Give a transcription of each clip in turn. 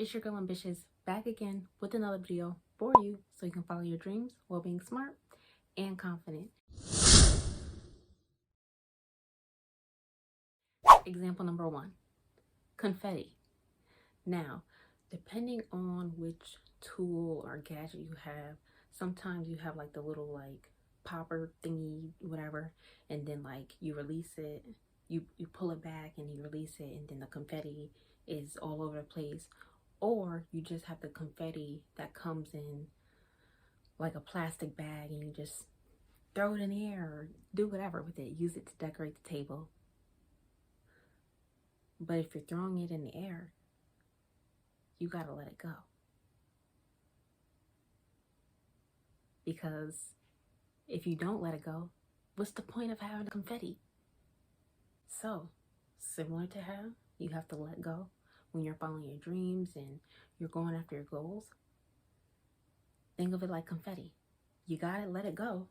It's your girl Ambitious back again with another video for you so you can follow your dreams while being smart and confident. Example number 1, confetti. Now, depending on which tool or gadget you have, sometimes you have like the little like popper thingy, whatever, and then like you release it, you pull it back and you release it, and then the confetti is all over the place. Or you just have the confetti that comes in like a plastic bag and you just throw it in the air or do whatever with it. Use it to decorate the table. But if you're throwing it in the air, you gotta let it go. Because if you don't let it go, what's the point of having confetti? So, similar to how you have to let go when you're following your dreams and you're going after your goals, think of it like confetti. You gotta let it go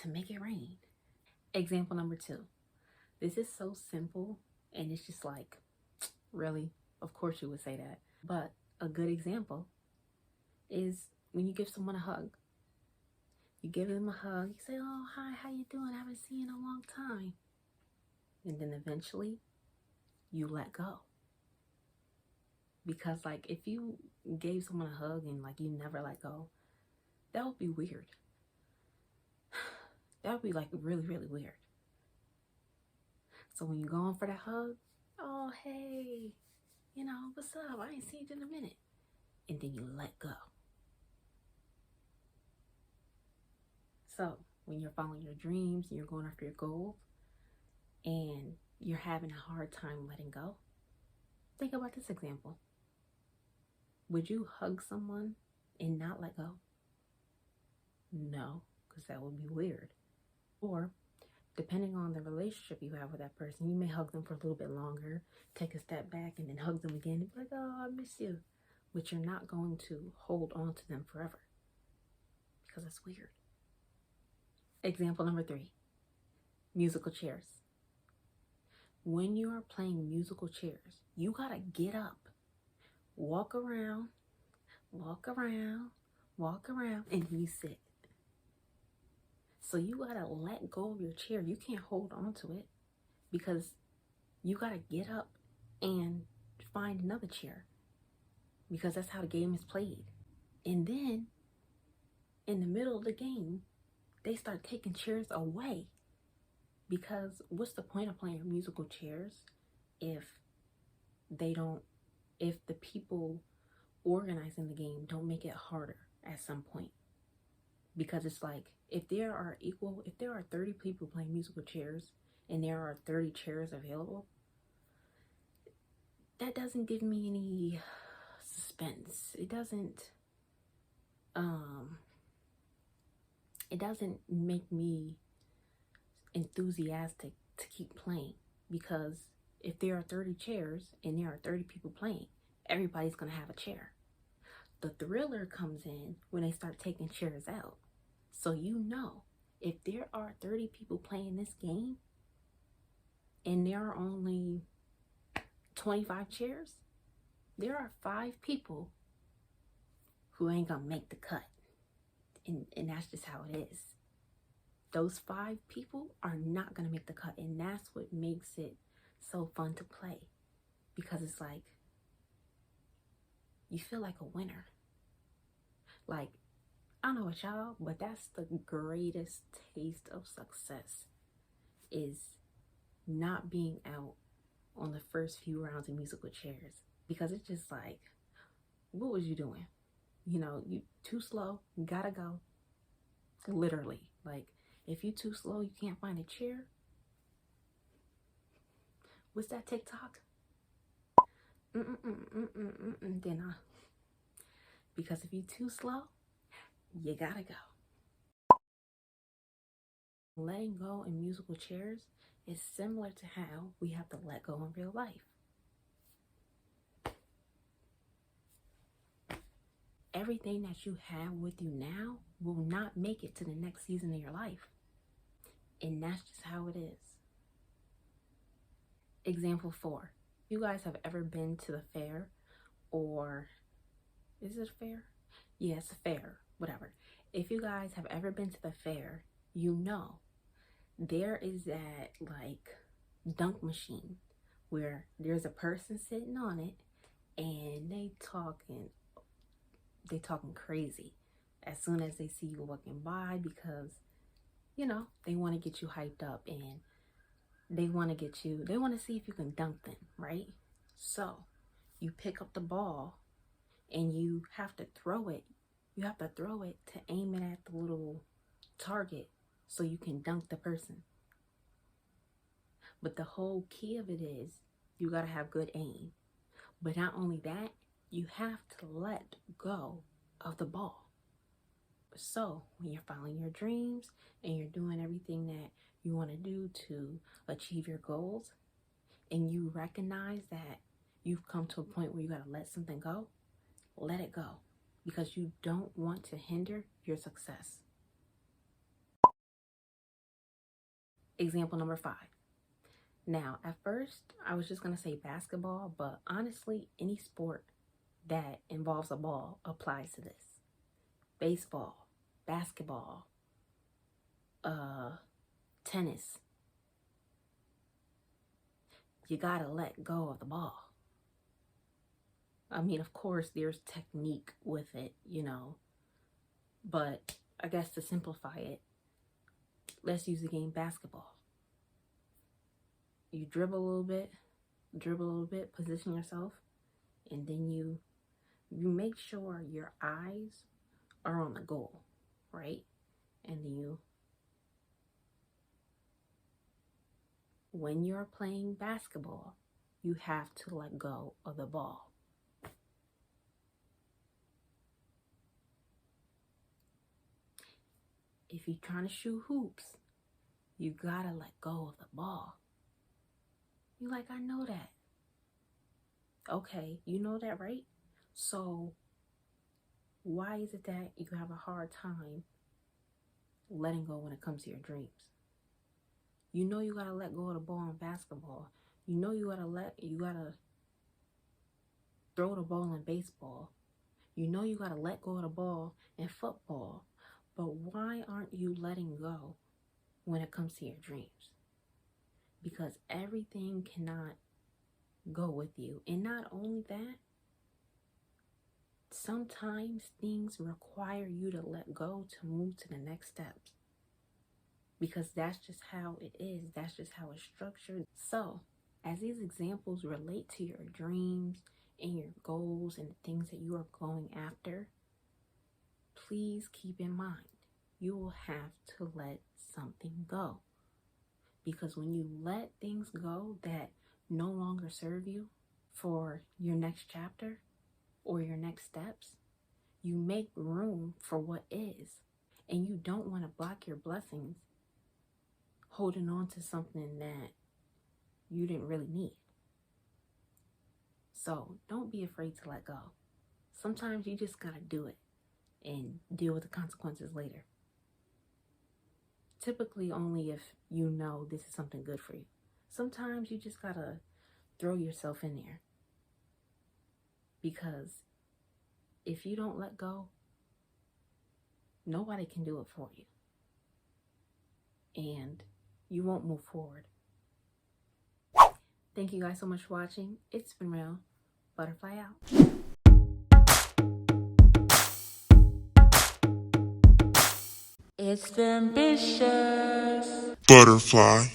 to make it rain. Example number 2. This is so simple and it's just like, really? Of course you would say that. But a good example is when you give someone a hug. You give them a hug, you say, "Oh, hi, how you doing? I haven't seen you in a long time." And then eventually you let go. Because like if you gave someone a hug and like you never let go, that would be weird. That would be like really, really weird. So when you go in for that hug, "Oh, hey, what's up? I ain't seen you in a minute." And then you let go. So when you're following your dreams, you're going after your goals, and you're having a hard time letting go, think about this example. Would you hug someone and not let go? No, because that would be weird. Or depending on the relationship you have with that person, you may hug them for a little bit longer, take a step back, and then hug them again and be like, "Oh, I miss you." But you're not going to hold on to them forever because it's weird. Example number 3, musical chairs. When you are playing musical chairs, you gotta get up, walk around, and then you sit. So you gotta let go of your chair. You can't hold on to it because you gotta get up and find another chair, because that's how the game is played. And then in the middle of the game, they start taking chairs away, because what's the point of playing musical chairs if the people organizing the game don't make it harder at some point? Because it's like, if there are 30 people playing musical chairs and there are 30 chairs available, that doesn't give me any suspense. It doesn't make me enthusiastic to keep playing, because if there are 30 chairs and there are 30 people playing, everybody's gonna have a chair. The thriller comes in when they start taking chairs out. So if there are 30 people playing this game and there are only 25 chairs, there are 5 people who ain't gonna make the cut. And that's just how it is. Those 5 people are not gonna make the cut, and that's what makes it so fun to play, because it's like you feel like a winner. Like, I don't know about y'all, but that's the greatest taste of success, is not being out on the first few rounds of musical chairs. Because it's just like, what was you doing? You too slow, you gotta go. Literally, like, if you too slow, you can't find a chair. What's that TikTok? Because if you too slow, you gotta go. Letting go in musical chairs is similar to how we have to let go in real life. Everything that you have with you now will not make it to the next season of your life. And that's just how it is. Example 4. You guys have ever been to the fair or Is it a fair? Yeah, it's a fair, whatever. If you guys have ever been to the fair, you know there is that like dunk machine where there's a person sitting on it and they talking crazy as soon as they see you walking by, because you know they want to get you hyped up and they want to see if you can dunk them, right? So you pick up the ball and you have to throw it. You have to throw it to aim it at the little target so you can dunk the person. But the whole key of it is you got to have good aim. But not only that, you have to let go of the ball. So when you're following your dreams and you're doing everything that you want to do to achieve your goals, and you recognize that you've come to a point where you got to let something go, let it go, because you don't want to hinder your success. Example number 5. Now, at first, I was just going to say basketball, but honestly, any sport that involves a ball applies to this. Baseball, basketball, tennis. You got to let go of the ball. I mean, of course, there's technique with it, you know, but I guess to simplify it, let's use the game basketball. You dribble a little bit, position yourself, and then you make sure your eyes are on the goal, right? And then when you're playing basketball, you have to let go of the ball. If you're trying to shoot hoops, you gotta let go of the ball. You're like, I know that. Okay, you know that, right? So why is it that you have a hard time letting go when it comes to your dreams? You know you gotta let go of the ball in basketball. You know you gotta throw the ball in baseball. You know you gotta let go of the ball in football. But why aren't you letting go when it comes to your dreams? Because everything cannot go with you. And not only that, sometimes things require you to let go to move to the next steps. Because that's just how it is. That's just how it's structured. So, as these examples relate to your dreams and your goals and the things that you are going after, please keep in mind, you will have to let something go. Because when you let things go that no longer serve you for your next chapter or your next steps, you make room for what is. And you don't want to block your blessings holding on to something that you didn't really need. So don't be afraid to let go. Sometimes you just gotta do it and deal with the consequences later. Typically only if you know this is something good for you. Sometimes you just gotta throw yourself in there. Because if you don't let go, nobody can do it for you. And you won't move forward. Thank you guys so much for watching. It's been real. Butterfly out. It's ambitious. Butterfly.